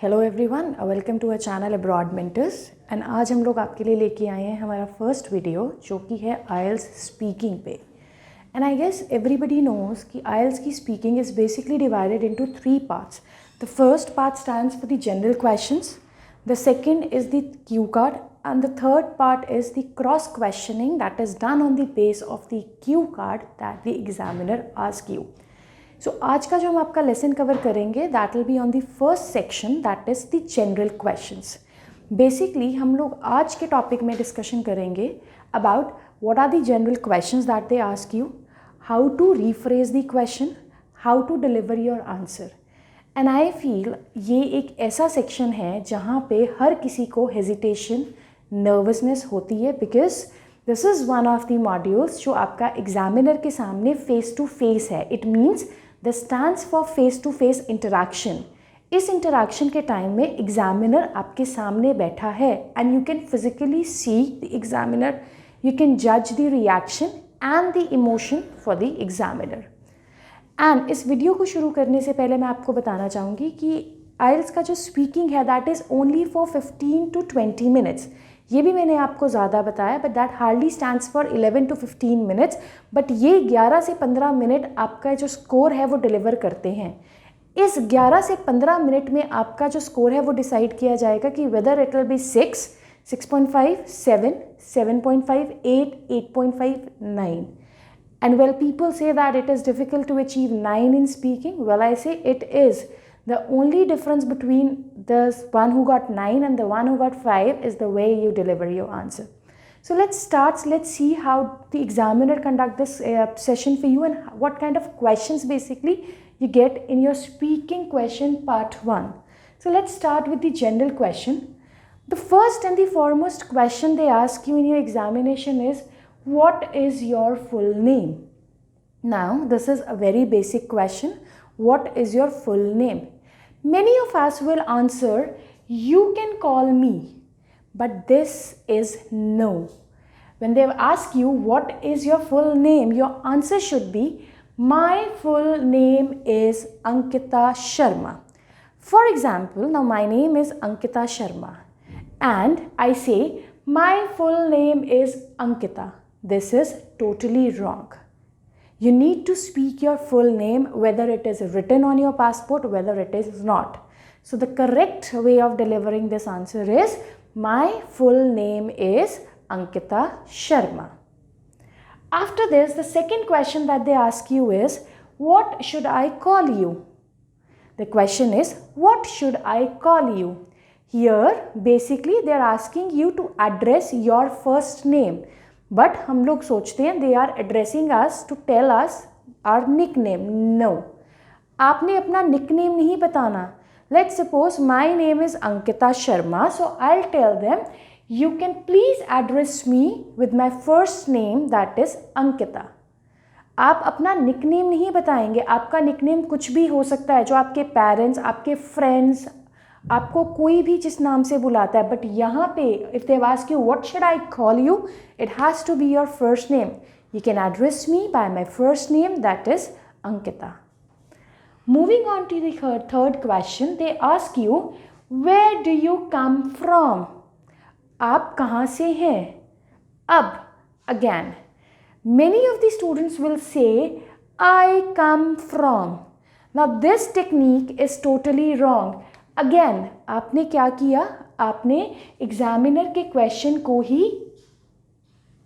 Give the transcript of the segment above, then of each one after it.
Hello everyone, welcome to a channel Abroad Mentors. And आज हम लोग आपके लिए लेके आए हैं हमारा फर्स्ट वीडियो जो कि है आइल्स स्पीकिंग पे। And I guess everybody knows कि आइल्स की speaking is basically divided into 3 parts. The first part stands for the general questions, the second is the cue card and the third part is the cross questioning that is done on the base of the cue card that the examiner asks you. So आज का जो हम आपका lesson cover करेंगे that will be on the first section, that is the general questions. Basically हम लोग आज के टॉपिक में डिस्कशन करेंगे about what are the general questions that they ask you, how to rephrase the question, how to deliver your answer. And I feel ये एक ऐसा section है जहाँ पे हर किसी को हेजिटेशन, नर्वसनेस होती है, because this is one of the modules जो आपका एग्जामिनर के सामने फेस टू फेस है. It means the stands for face to face interaction. इस इंटरेक्शन के टाइम में एग्जामिनर आपके सामने बैठा है and you can physically see the examiner, you can जज the reaction and the emotion for the examiner. And इस वीडियो को शुरू करने से पहले मैं आपको बताना चाहूँगी कि आइल्स का जो स्पीकिंग है that is only for 15 to 20 minutes. ये भी मैंने आपको ज़्यादा बताया, but that hardly stands for 11 to 15 minutes. But ये 11 से 15 मिनट आपका जो स्कोर है वो डिलीवर करते हैं. इस 11 से 15 मिनट में आपका जो स्कोर है वो डिसाइड किया जाएगा कि whether it will be 6, 6.5, 7, 7.5, 8, 8.5, 9. And well, people say that it is difficult to achieve 9 in speaking. Well, I say it is. The only difference between the one who got 9 and the one who got 5 is the way you deliver your answer. So let's start. Let's see how the examiner conduct this session for you and what kind of questions basically you get in your speaking question part 1. So let's start with the general question. The first and the foremost question they ask you in your examination is, what is your full name? Now, this is a very basic question. What is your full name? Many of us will answer, you can call me. But this is no. When they ask you, what is your full name? Your answer should be, my full name is Ankita Sharma. For example, now my name is Ankita Sharma. And I say, my full name is Ankita. This is totally wrong. You need to speak your full name, whether it is written on your passport, whether it is not. So the correct way of delivering this answer is, my full name is Ankita Sharma. After this, the second question that they ask you is, what should I call you? The question is, what should I call you? Here, basically, they are asking you to address your first name. But हम लोग सोचते हैं they are addressing us to tell us our nick name. No, आपने अपना nick name नहीं बताना. Let's suppose my name is Ankita Sharma, so I will tell them, you can please address me with my first name that is Ankita. आप अपना nick name नहीं बताएंगे. आपका nick name कुछ भी हो सकता है, जो आपके पेरेंट्स, आपके फ्रेंड्स, आपको कोई भी जिस नाम से बुलाता है. बट यहाँ पे if they ask you what should I call you, it has to be your first name. You can address me by my first name that is Ankita. Moving on to the third question, they ask you, where do you come from? आप कहाँ से हैं? अब again many of the students will say I come from. Now this technique is totally wrong. Again आपने क्या किया, आपने examiner के क्वेश्चन को ही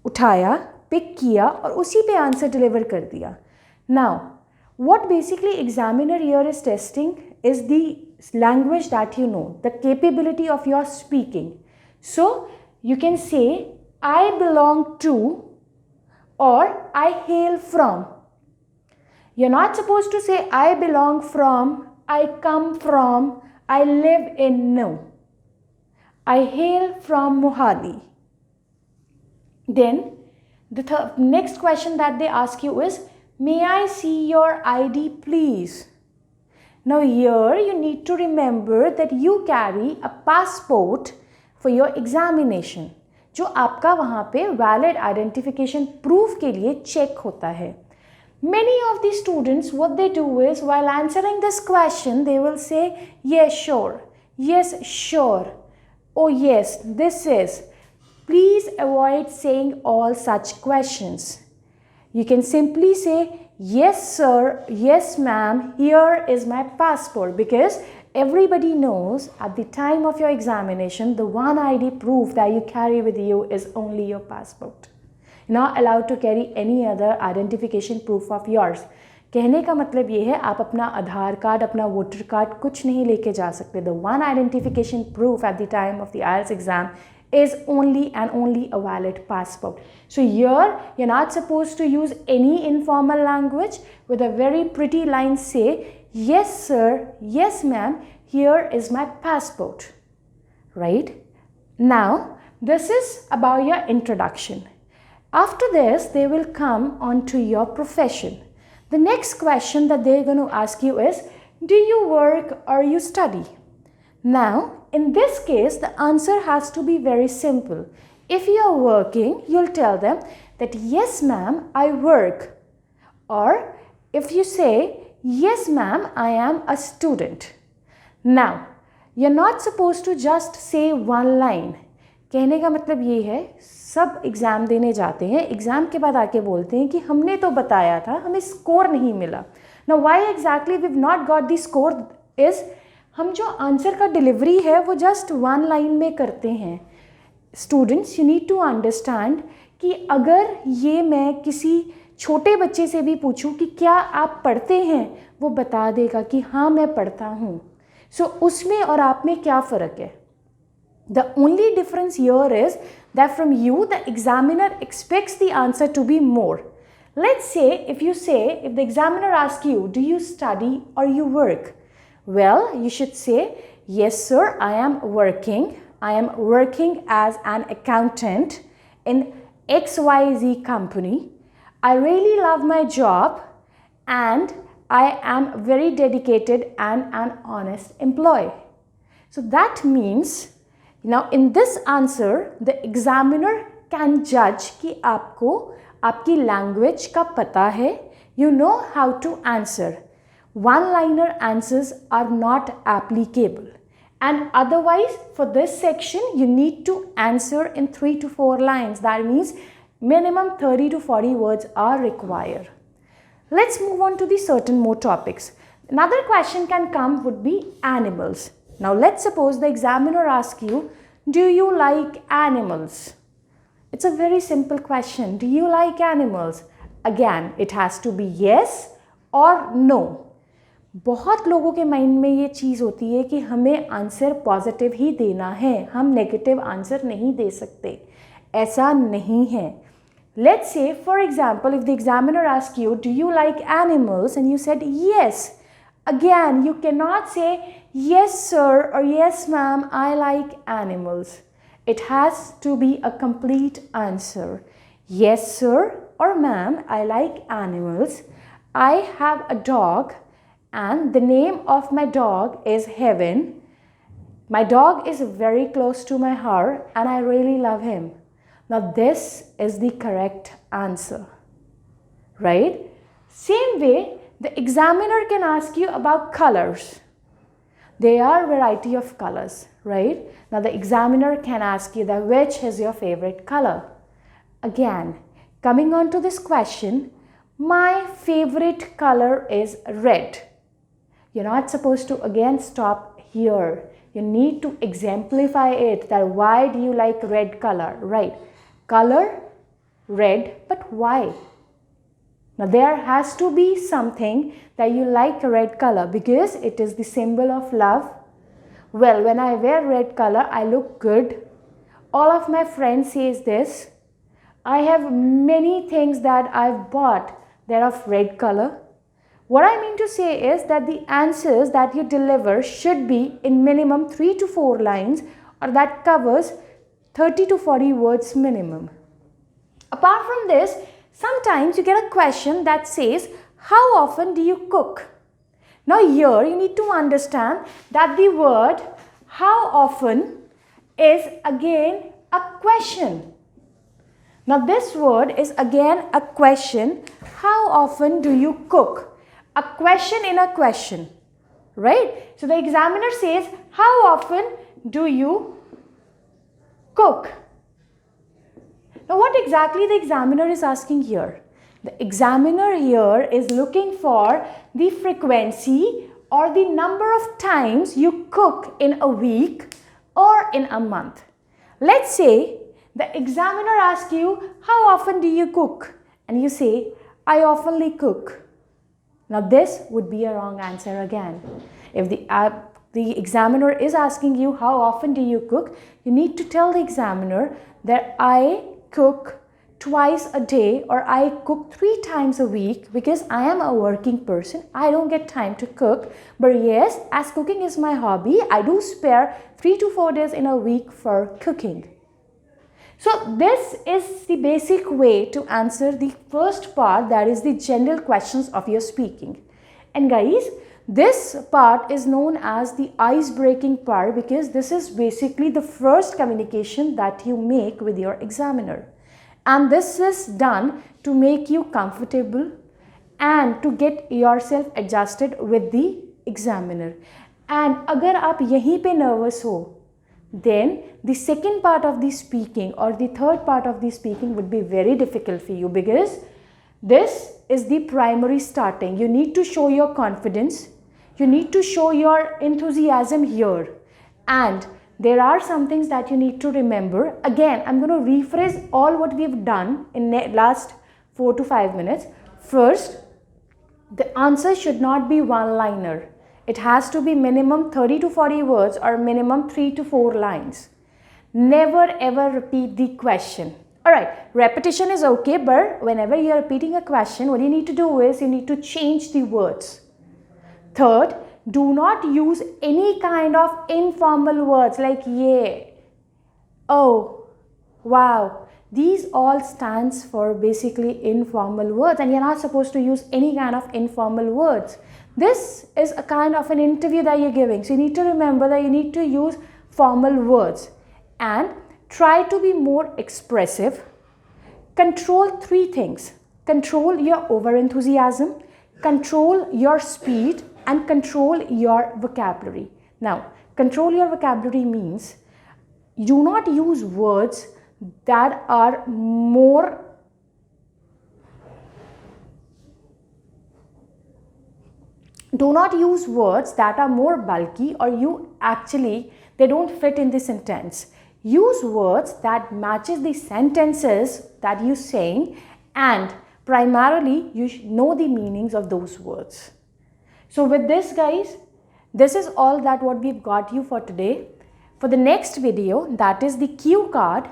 उठाया, पिक किया और उसी पे आंसर डिलीवर कर दिया. Now what basically examiner here is testing is the language that you know, the capability of your speaking. So you can say I belong to और I hail from. You are not suppose to say I belong from, I come from, I live in. No. I hail from Mohali. Then the next question that they ask you is, may I see your ID please? Now here you need to remember that you carry a passport for your examination, जो आपका वहाँ पे valid identification proof के लिए check होता है. Many of the students, what they do is, while answering this question, they will say, yes, sure, Yes, sure. Oh yes, this is. Please avoid saying all such questions. You can simply say, yes sir, yes ma'am, here is my passport, because everybody knows at the time of your examination, the one ID proof that you carry with you is only your passport. You're not allowed to carry any other identification proof of yours. कहने का मतलब ये है, आप अपना आधार card, अपना voter card कुछ नहीं लेके जा सकते. The one identification proof at the time of the IELTS exam is only and only a valid passport. So here you're not supposed to use any informal language. With a very pretty line say, yes sir, yes ma'am, here is my passport. Right? Now this is about your introduction. After this they will come on to your profession. The next question that they're going to ask you is, do you work or you study? Now, in this case, the answer has to be very simple. If you are working, you'll tell them that, yes ma'am, I work. Or if you say, yes ma'am, I am a student. Now, you're not supposed to just say one line. कहने का मतलब ये है, सब exam देने जाते हैं, exam के बाद आके बोलते हैं कि हमने तो बताया था, हमें स्कोर नहीं मिला. Now why exactly we've not got the score is, हम जो आंसर का डिलीवरी है वो जस्ट वन लाइन में करते हैं. Students, you need to understand कि अगर ये मैं किसी छोटे बच्चे से भी पूछूं कि क्या आप पढ़ते हैं, वो बता देगा कि हाँ मैं पढ़ता हूँ. सो उसमें और आप में क्या फ़र्क है? The only difference here is that from you, the examiner expects the answer to be more. Let's say, if the examiner asks you, do you study or you work? Well, you should say, yes sir, I am working. I am working as an accountant in XYZ company. I really love my job and I am very dedicated and an honest employee. So that means, now in this answer, the examiner can judge कि आपको आपकी language का पता है, you know how to answer. One-liner answers are not applicable. And otherwise, for this section, you need to answer in 3 to 4 lines. That means minimum 30 to 40 words are required. Let's move on to the certain more topics. Another question can come would be animals. Now let's suppose the examiner asks you, do you like animals? It's a very simple question. Do you like animals? Again, it has to be yes or no. बहुत लोगों के mind में ये चीज़ होती है कि हमें answer positive ही देना है, हम नेगेटिव आंसर नहीं दे सकते. ऐसा नहीं है. Let's say, for example, if the examiner asks you, do you like animals? And you said yes. Again, you cannot say, yes sir or yes ma'am, I like animals. It has to be a complete answer. Yes sir or ma'am, I like animals. I have a dog and the name of my dog is Heaven. My dog is very close to my heart and I really love him. Now this is the correct answer, right? Same way, the examiner can ask you about colors. There are variety of colors, right? Now the examiner can ask you that which is your favorite color. Again, coming on to this question, my favorite color is red. You're not supposed to again stop here. You need to exemplify it, that why do you like red color, right? Color, red, but why? Now there has to be something that you like red color because it is the symbol of love. Well, when I wear red color, I look good. All of my friends says this. I have many things that I've bought that are of red color. What I mean to say is that the answers that you deliver should be in minimum 3 to 4 lines, or that covers 30 to 40 words minimum. Apart from this, sometimes you get a question that says, how often do you cook? Now here you need to understand that the word how often is again a question. Now this word is again a question. How often do you cook? A question in a question. right? So the examiner says, how often do you cook? Now what exactly the examiner is asking here? The examiner here is looking for the frequency or the number of times you cook in a week or in a month. Let's say the examiner asks you, how often do you cook? And you say, I oftenly cook. Now this would be a wrong answer again. If the examiner is asking you, how often do you cook? You need to tell the examiner that I cook twice a day or I cook 3 times a week because I am a working person. I don't get time to cook. But yes, as cooking is my hobby, I do spare 3 to 4 days in a week for cooking. So this is the basic way to answer the first part, that is the general questions of your speaking. And guys, this part is known as the ice-breaking part because this is basically the first communication that you make with your examiner. And this is done to make you comfortable and to get yourself adjusted with the examiner. And agar aap yahin pe nervous ho, then the second part of the speaking or the third part of the speaking would be very difficult for you because this is the primary starting. You need to show your confidence. You need to show your enthusiasm here. And there are some things that you need to remember. Again, I'm going to rephrase all what we've done in the last 4 to 5 minutes. First, the answer should not be one-liner. It has to be minimum 30 to 40 words or minimum 3 to 4 lines. Never ever repeat the question. Alright, repetition is okay, but whenever you are repeating a question, what you need to do is you need to change the words. Third, do not use any kind of informal words like yeah, oh, wow. These all stands for basically informal words and you're not supposed to use any kind of informal words. This is a kind of an interview that you're giving. So you need to remember that you need to use formal words and try to be more expressive. Control 3 things. Control your over-enthusiasm, control your speed, and control your vocabulary. Now, control your vocabulary means do not use words that are more bulky or they don't fit in the sentence. Use words that matches the sentences that you're saying and primarily you should know the meanings of those words. So with this guys, this is all that what we've got you for today. For the next video, that is the cue card,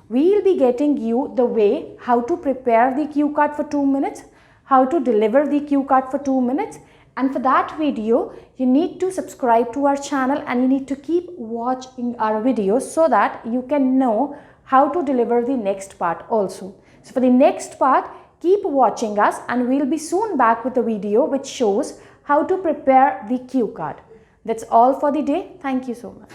we will be getting you the way how to prepare the cue card for 2 minutes, how to deliver the cue card for 2 minutes. And for that video, you need to subscribe to our channel and you need to keep watching our videos so that you can know how to deliver the next part also. So for the next part, keep watching us and we'll be soon back with a video which shows how to prepare the cue card. That's all for the day. Thank you so much.